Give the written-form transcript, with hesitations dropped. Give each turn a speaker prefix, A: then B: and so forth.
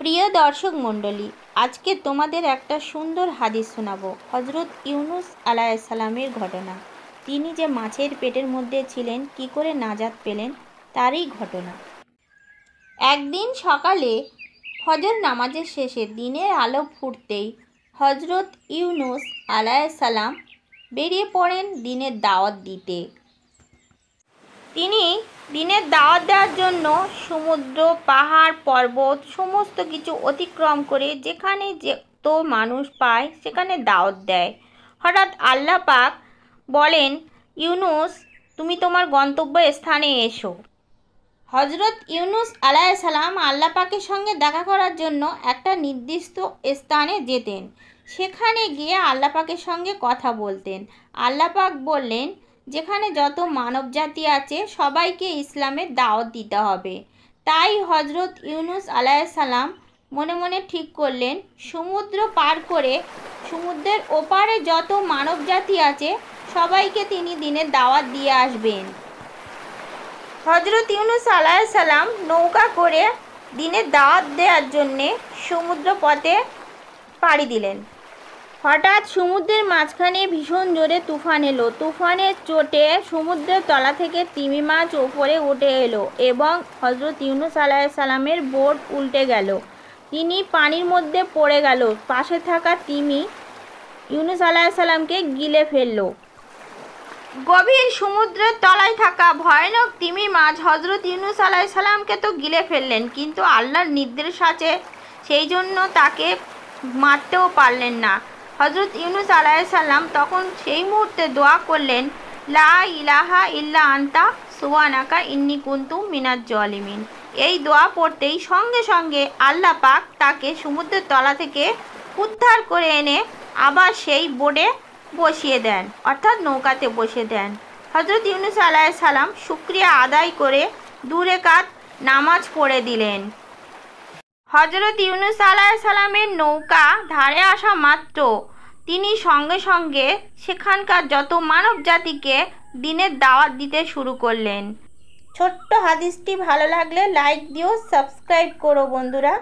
A: প্রিয় দর্শক মণ্ডলী, আজকে তোমাদের একটা সুন্দর হাদিস শোনাবো। হজরত ইউনুস আলাইহিসসালামের ঘটনা। তিনি যে মাছের পেটের মধ্যে ছিলেন, কি করে নাজাত পেলেন তারই ঘটনা। একদিন সকালে ফজর নামাজের শেষে দিনের আলো ফুটতেই হজরত ইউনুস আলাইহিসসালাম বেরিয়ে পড়েন দিনের দাওয়াত দিতে। তিনি দিনের দাওয়াত দেওয়ার জন্য সমুদ্র, পাহাড়, পর্বত সমস্ত কিছু অতিক্রম করে যেখানে যত মানুষ পায় সেখানে দাওয়াত দেয়। হঠাৎ আল্লাহ পাক বলেন, ইউনুস, তুমি তোমার গন্তব্য স্থানে এসো। হজরত ইউনুস আলাইহিসসালাম আল্লাহ পাকের সঙ্গে দেখা করার জন্য একটা নির্দিষ্ট স্থানে যেতেন। সেখানে গিয়ে আল্লাহ পাকের সঙ্গে কথা বলতেন। আল্লাহ পাক বললেন, যেখানে যত মানব জাতি আছে সবাইকে ইসলামের দাওয়াত দিতে হবে। তাই হজরত ইউনুস আলাইহিসসালাম মনে মনে ঠিক করলেন, সমুদ্র পার করে সমুদ্রের ওপারে যত মানব জাতি আছে সবাইকে তিনি দিনের দাওয়াত দিয়ে আসবেন। হজরত ইউনুস আলাইহিসসালাম নৌকা করে দিনের দাওয়াত দেওয়ার জন্যে সমুদ্র পথে পাড়ি দিলেন। হঠাৎ সমুদ্রের মাঝখানে ভীষণ জোরে তুফান এলো। তুফানের চোটে সমুদ্রের তলা থেকে তিমি মাছ ওপরে উঠে এলো এবং হজরত ইউনুস আলাইহিসসালামের বোট উল্টে গেল। তিনি পানির মধ্যে পড়ে গেল। পাশে থাকা তিমি ইউনুস আলাইহিসসালামকে গিলে ফেলল। গভীর সমুদ্রের তলায় থাকা ভয়ানক তিমি মাছ হজরত ইউনুস আলাইহিসসালামকে তো গিলে ফেললেন, কিন্তু আল্লাহর নির্দেশ আছে, সেই জন্য তাকে মারতেও পারলেন না। হজরত ইউনুস আলাইহিসসালাম তখন সেই মুহূর্তে দোয়া করলেন, লা ইলাহা ইল্লা আনতা সুবহানাকা ইন্নী কুনতু মিনাজ জালিমিন। এই দোয়া পড়তেই সঙ্গে সঙ্গে আল্লাহ পাক তাকে সমুদ্রের তলা থেকে উদ্ধার করে এনে আবার সেই বোটে বসিয়ে দেন, অর্থাৎ নৌকাতে বসিয়ে দেন। হজরত ইউনুস আলাইহিসসালাম শুকরিয়া আদায় করে 2 রাকাত নামাজ পড়ে দিলেন। হজরত ইউনুস আলাইহিসসালামের নৌকা ধারে আসা মাত্র তিনি সঙ্গে সঙ্গে সেখানকার যত মানব জাতিকে দিনের দাওয়াত দিতে শুরু করলেন। ছোট্ট হাদিসটি ভালো লাগলে লাইক দিও, সাবস্ক্রাইব করো বন্ধুরা।